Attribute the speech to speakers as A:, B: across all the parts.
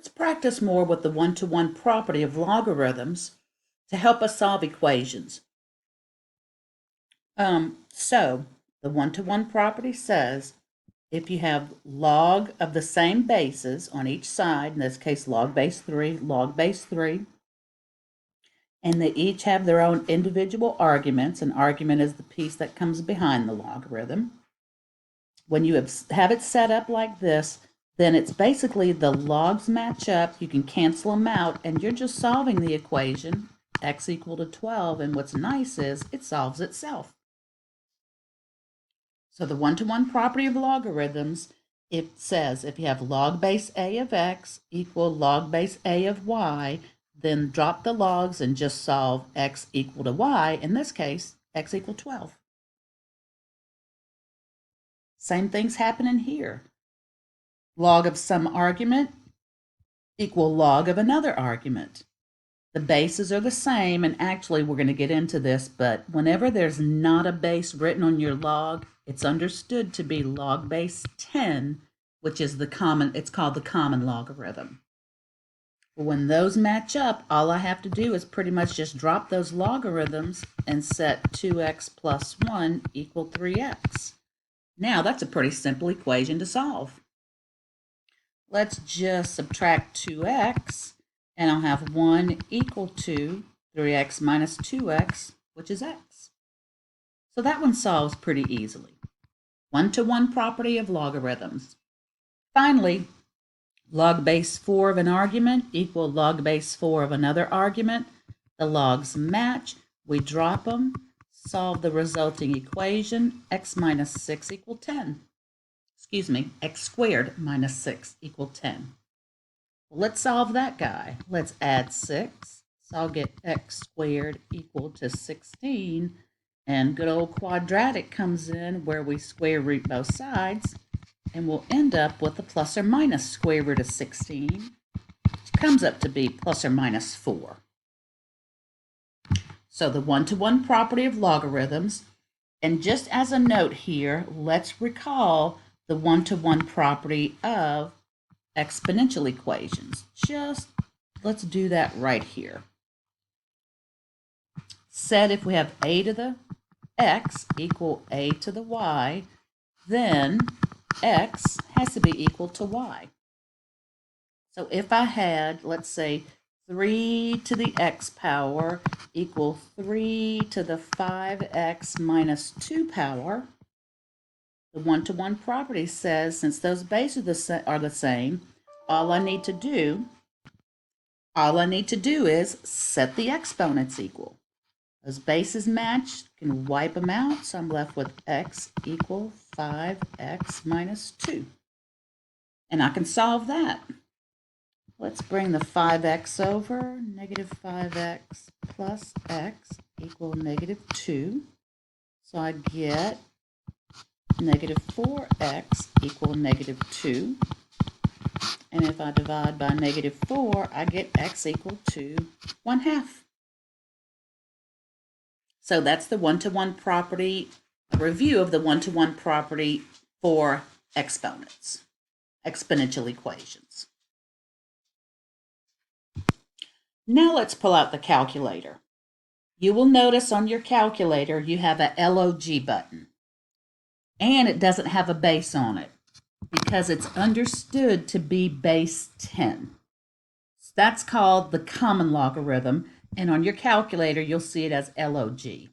A: Let's practice more with the one-to-one property of logarithms to help us solve equations. So the one-to-one property says if you have log of the same bases on each side, in this case log base 3, and they each have their own individual arguments. An argument is the piece that comes behind the logarithm. When you have it set up like this, then it's basically the logs match up, you can cancel them out, and you're just solving the equation, x equal to 12, and what's nice is it solves itself. So the one-to-one property of logarithms, it says if you have log base a of x equal log base a of y, then drop the logs and just solve x equal to y, in this case, x equal 12. Same thing's happening here. Log of some argument equal log of another argument. The bases are the same, and actually we're going to get into this, but whenever there's not a base written on your log, it's understood to be log base 10, which is it's called the common logarithm. When those match up, all I have to do is pretty much just drop those logarithms and set 2x plus 1 equal 3x. Now that's a pretty simple equation to solve. Let's just subtract 2x, and I'll have 1 equal to 3x minus 2x, which is x. So that one solves pretty easily. One-to-one property of logarithms. Finally, log base 4 of an argument equal log base 4 of another argument. The logs match, we drop them, solve the resulting equation, x minus 6 equal 10. X squared minus 6 equal 10. Well, let's solve that guy. Let's add 6. So I'll get x squared equal to 16. And good old quadratic comes in where we square root both sides. And we'll end up with a plus or minus square root of 16, which comes up to be plus or minus 4. So the one-to-one property of logarithms. And just as a note here, let's recall the one-to-one property of exponential equations. Let's do that right here. Said if we have a to the x equal a to the y, then x has to be equal to y. So if I had, let's say, 3 to the x power equal 3 to the 5x minus 2 power, the one-to-one property says since those bases are the same, all I need to do is set the exponents equal. Those bases match, can wipe them out, so I'm left with x equal 5x minus 2. And I can solve that. Let's bring the 5x over, negative 5x plus x equal negative 2. So I get negative 4x equal negative 2. And if I divide by negative 4, I get x equal to 1/2. So that's the one-to-one property, a review of the one-to-one property for exponents, exponential equations. Now let's pull out the calculator. You will notice on your calculator you have a LOG button, and it doesn't have a base on it because it's understood to be base 10. So that's called the common logarithm, and on your calculator you'll see it as LOG.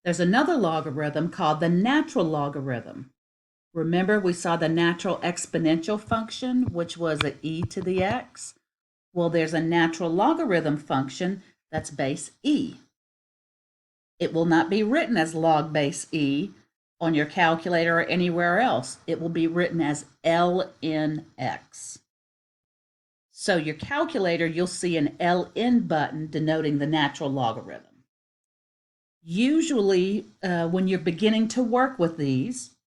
A: There's another logarithm called the natural logarithm. Remember we saw the natural exponential function, which was an e to the x? Well, there's a natural logarithm function that's base e. It will not be written as log base e on your calculator or anywhere else. It will be written as ln(x). So your calculator, you'll see an ln button denoting the natural logarithm. Usually, when you're beginning to work with these,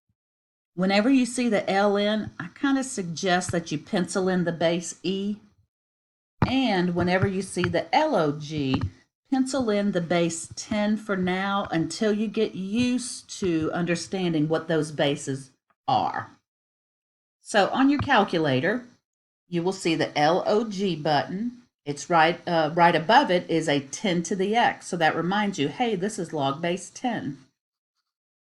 A: whenever you see the ln, I kind of suggest that you pencil in the base e. And whenever you see the log, pencil in the base 10 for now until you get used to understanding what those bases are. So on your calculator, you will see the LOG button. It's right above it is a 10 to the x. So that reminds you, hey, this is log base 10.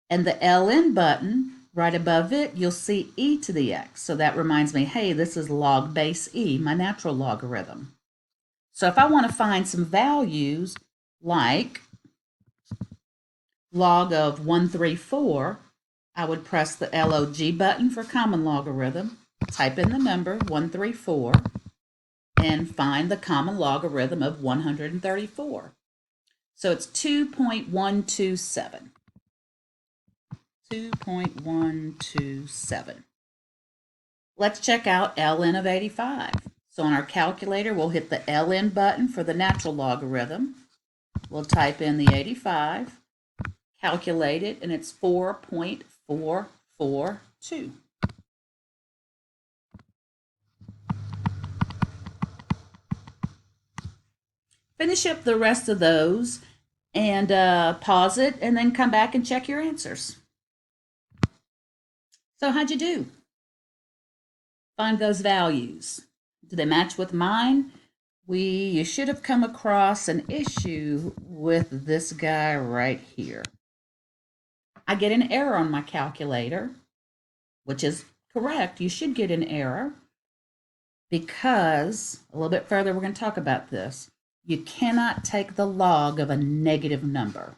A: And the LN button, right above it, you'll see e to the x. So that reminds me, hey, this is log base e, my natural logarithm. So if I want to find some values like log of 134, I would press the LOG button for common logarithm, type in the number 134, and find the common logarithm of 134. So it's 2.127. 2.127. Let's check out ln of 85. So on our calculator, we'll hit the ln button for the natural logarithm. We'll type in the 85, calculate it, and it's 4.442. Finish up the rest of those and pause it and then come back and check your answers. So how'd you do? Find those values. Do they match with mine? You should have come across an issue with this guy right here. I get an error on my calculator, which is correct. You should get an error because, a little bit further, we're going to talk about this. You cannot take the log of a negative number.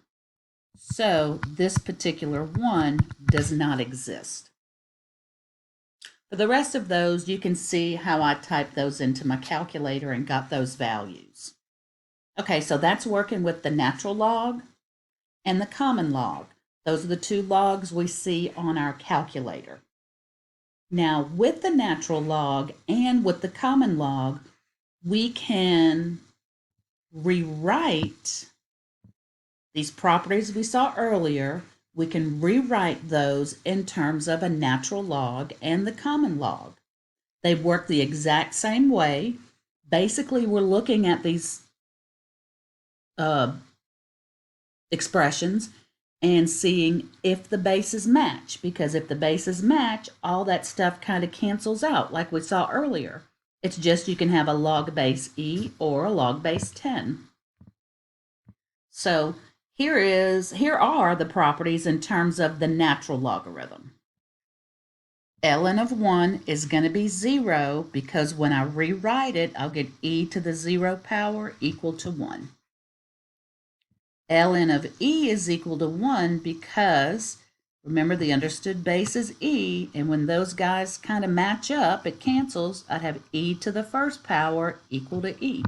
A: So this particular one does not exist. For the rest of those, you can see how I typed those into my calculator and got those values. Okay, so that's working with the natural log and the common log. Those are the two logs we see on our calculator. Now, with the natural log and with the common log, we can rewrite these properties we saw earlier. We can rewrite those in terms of a natural log and the common log. They work the exact same way. Basically, we're looking at these expressions and seeing if the bases match, because if the bases match, all that stuff kind of cancels out like we saw earlier. It's just you can have a log base e or a log base 10. So here are the properties in terms of the natural logarithm. ln of 1 is going to be 0 because when I rewrite it, I'll get e to the 0 power equal to 1. ln of e is equal to 1 because, remember, the understood base is e, and when those guys kind of match up, it cancels. I'd have e to the first power equal to e.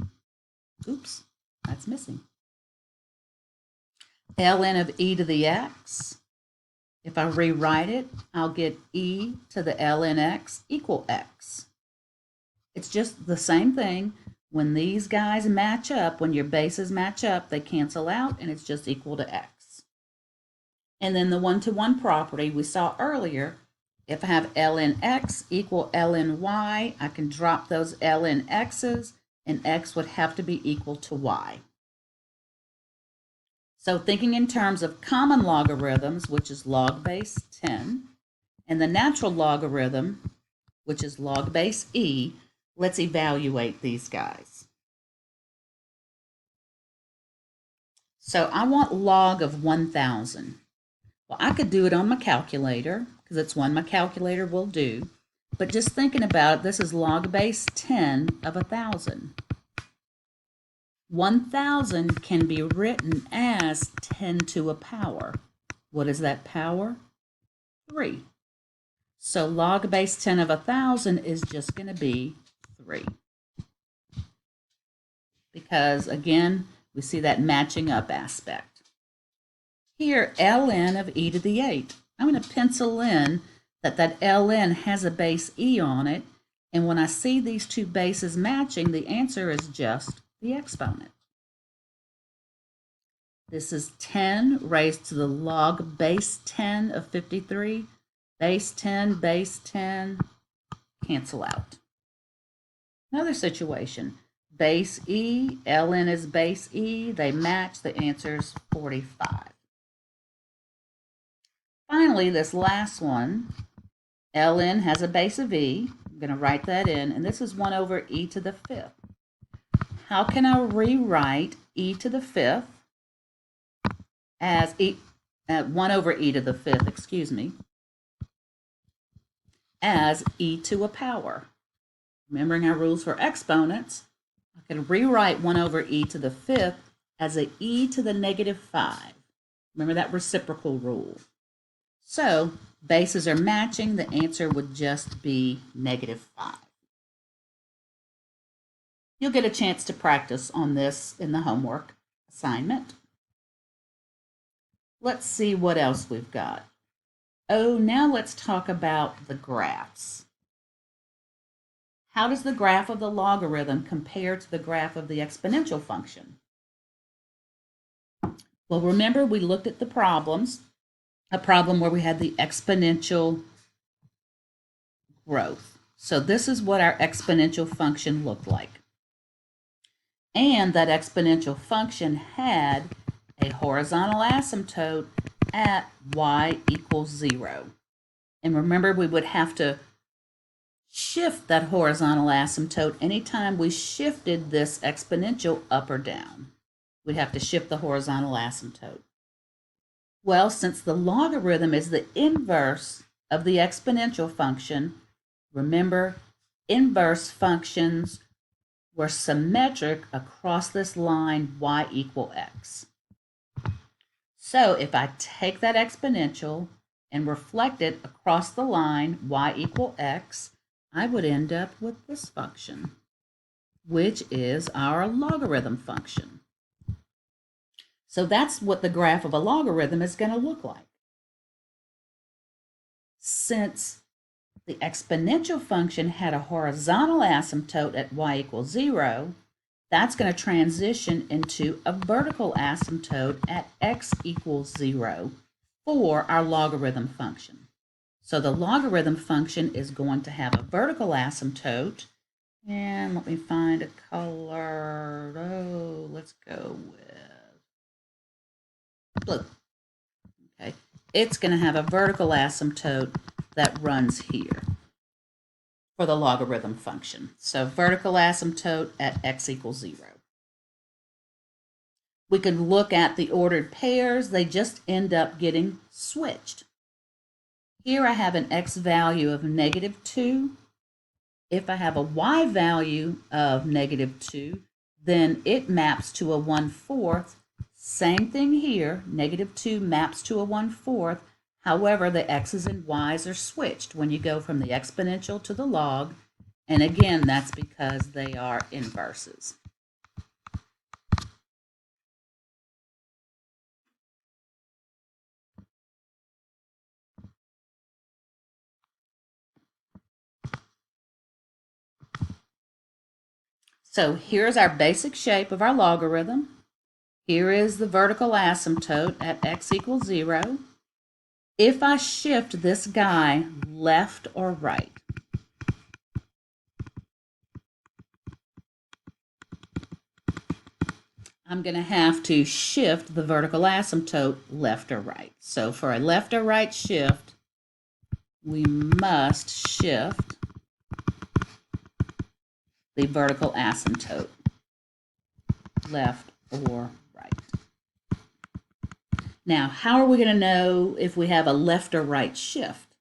A: Oops, that's missing. ln of e to the x, if I rewrite it, I'll get e to the ln x equal x. It's just the same thing. When these guys match up, when your bases match up, they cancel out, and it's just equal to x. And then the one-to-one property we saw earlier, if I have ln x equal ln y, I can drop those ln x's, and x would have to be equal to y. So thinking in terms of common logarithms, which is log base 10, and the natural logarithm, which is log base e, let's evaluate these guys. So I want log of 1,000. Well, I could do it on my calculator, because it's one my calculator will do. But just thinking about it, this is log base 10 of 1,000. 1,000 can be written as 10 to a power. What is that power? 3. So log base 10 of 1,000 is just going to be 3. Because, again, we see that matching up aspect. Here, ln of e to the 8. I'm going to pencil in that ln has a base e on it, and when I see these two bases matching, the answer is just the exponent. This is 10 raised to the log base 10 of 53. Base 10, cancel out. Another situation. Base e, ln is base e, they match, the answer is 45. Finally, this last one, ln has a base of e, I'm going to write that in, and this is 1 over e to the 5th. How can I rewrite e to the 5th as 1 over e to the 5th, excuse me, as e to a power? Remembering our rules for exponents, I can rewrite 1 over e to the 5th as a e to the negative 5. Remember that reciprocal rule. So bases are matching. The answer would just be negative 5. You'll get a chance to practice on this in the homework assignment. Let's see what else we've got. Oh, now let's talk about the graphs. How does the graph of the logarithm compare to the graph of the exponential function? Well, remember we looked at the problems, a problem where we had the exponential growth. So this is what our exponential function looked like. And that exponential function had a horizontal asymptote at y equals 0. And remember, we would have to shift that horizontal asymptote anytime we shifted this exponential up or down. We'd have to shift the horizontal asymptote. Well, since the logarithm is the inverse of the exponential function, remember, inverse functions were symmetric across this line y equal x. So if I take that exponential and reflect it across the line y equal x, I would end up with this function, which is our logarithm function. So that's what the graph of a logarithm is going to look like. Since the exponential function had a horizontal asymptote at y equals 0, that's going to transition into a vertical asymptote at x equals 0 for our logarithm function. So the logarithm function is going to have a vertical asymptote, and let me find a color. Oh, let's go with blue. Okay, it's going to have a vertical asymptote that runs here for the logarithm function. So vertical asymptote at x equals 0. We can look at the ordered pairs. They just end up getting switched. Here I have an x value of negative 2. If I have a y value of negative 2, then it maps to a 1/4. Same thing here, negative 2 maps to a 1/4. However, the x's and y's are switched when you go from the exponential to the log. And again, that's because they are inverses. So here's our basic shape of our logarithm. Here is the vertical asymptote at x equals 0. If I shift this guy left or right, I'm going to have to shift the vertical asymptote left or right. So for a left or right shift, we must shift the vertical asymptote left or right. Now, how are we going to know if we have a left or right shift?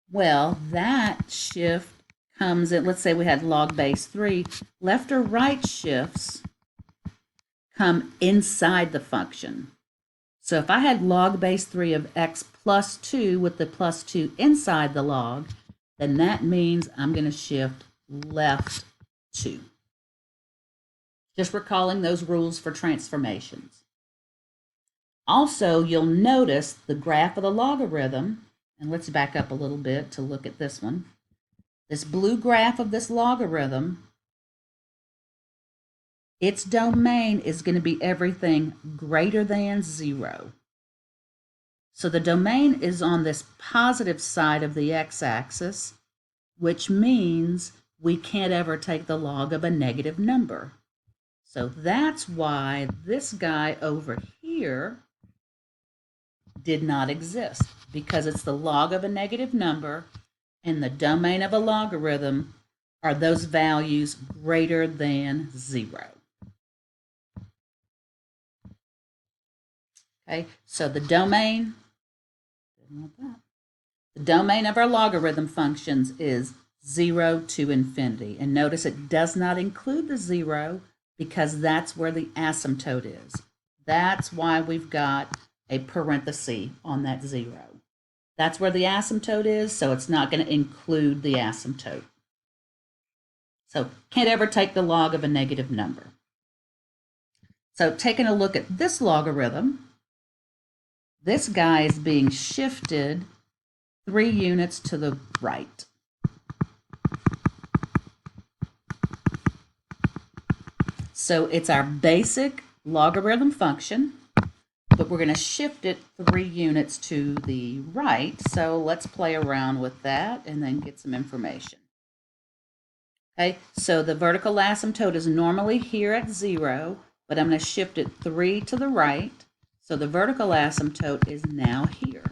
A: Well, that shift comes in, let's say we had log base 3. Left or right shifts come inside the function. So if I had log base 3 of x plus 2 with the plus 2 inside the log, then that means I'm going to shift left 2. Just recalling those rules for transformations. Also, you'll notice the graph of the logarithm, and let's back up a little bit to look at this one. This blue graph of this logarithm, its domain is going to be everything greater than 0. So the domain is on this positive side of the x-axis, which means we can't ever take the log of a negative number. So that's why this guy over here did not exist, because it's the log of a negative number, And the domain of a logarithm are those values greater than 0. Okay, so the domain of our logarithm functions is 0 to infinity. And notice it does not include the 0 because that's where the asymptote is. That's why we've got a parenthesis on that 0. That's where the asymptote is, so it's not going to include the asymptote. So can't ever take the log of a negative number. So taking a look at this logarithm, this guy is being shifted 3 units to the right. So it's our basic logarithm function, but we're going to shift it 3 units to the right. So let's play around with that and then get some information. Okay, so the vertical asymptote is normally here at 0, but I'm going to shift it 3 to the right. So the vertical asymptote is now here.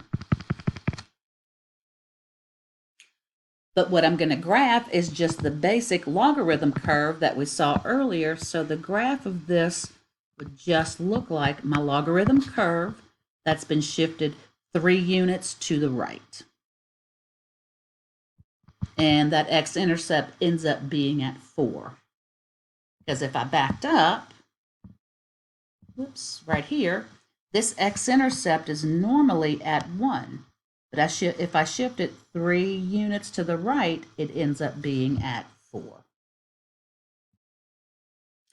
A: But what I'm going to graph is just the basic logarithm curve that we saw earlier. So the graph of this would just look like my logarithm curve that's been shifted 3 units to the right. And that x-intercept ends up being at 4. Because if I backed up, whoops, right here, this x-intercept is normally at 1. But if I shift it 3 units to the right, it ends up being at 4.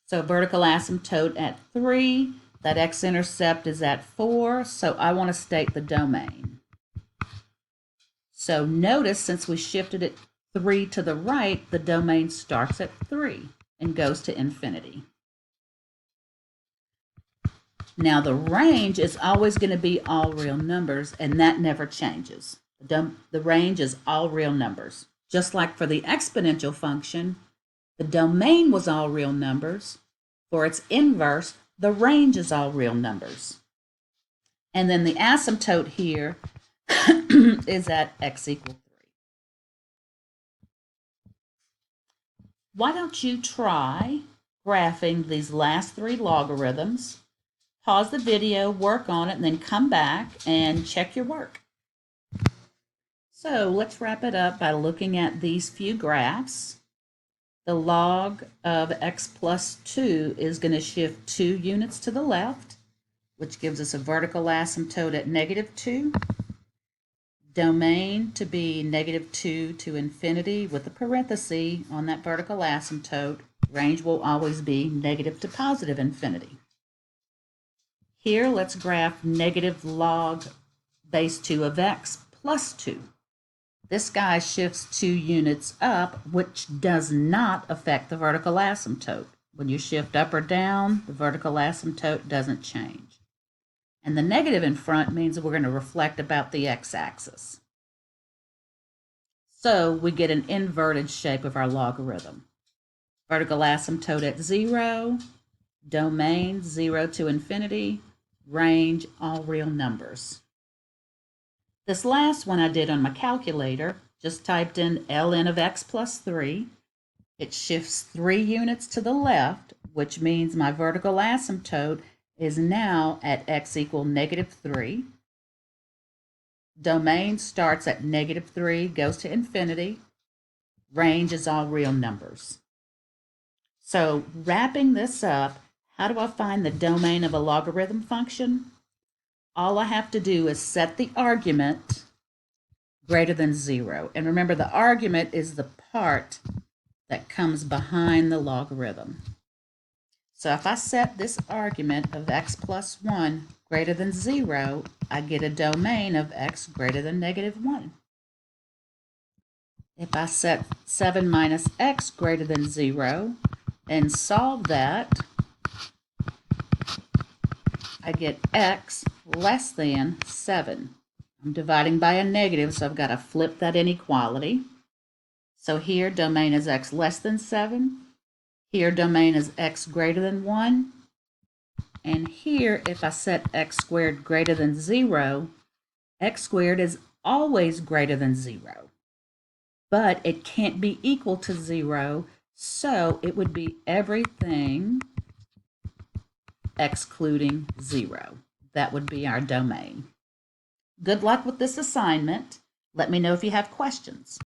A: So vertical asymptote at 3, that x-intercept is at 4, so I want to state the domain. So notice since we shifted it 3 to the right, the domain starts at 3 and goes to infinity. Now the range is always going to be all real numbers, and that never changes. The range is all real numbers. Just like for the exponential function, the domain was all real numbers. For its inverse, the range is all real numbers. And then the asymptote here is at x equals 3. Why don't you try graphing these last 3 logarithms? Pause the video, work on it, and then come back and check your work. So let's wrap it up by looking at these few graphs. The log of x plus 2 is going to shift 2 units to the left, which gives us a vertical asymptote at -2. Domain to be -2 to infinity with a parenthesis on that vertical asymptote. Range will always be negative to positive infinity. Here, let's graph negative log base 2 of x plus 2. This guy shifts 2 units up, which does not affect the vertical asymptote. When you shift up or down, the vertical asymptote doesn't change. And the negative in front means we're going to reflect about the x-axis. So we get an inverted shape of our logarithm. Vertical asymptote at 0, domain 0 to infinity, range all real numbers. This last one I did on my calculator, just typed in ln of x plus 3. It shifts 3 units to the left, which means my vertical asymptote is now at x equal -3. Domain starts at -3, goes to infinity. Range is all real numbers. So wrapping this up, how do I find the domain of a logarithm function? All I have to do is set the argument greater than 0. And remember, the argument is the part that comes behind the logarithm. So if I set this argument of x plus 1 greater than 0, I get a domain of x greater than -1. If I set 7 minus x greater than 0 and solve that, I get x less than 7. I'm dividing by a negative, so I've got to flip that inequality. So here, domain is x less than 7. Here, domain is x greater than 1. And here, if I set x squared greater than 0, x squared is always greater than 0. but it can't be equal to 0, so it would be everything excluding 0. That would be our domain. Good luck with this assignment. Let me know if you have questions.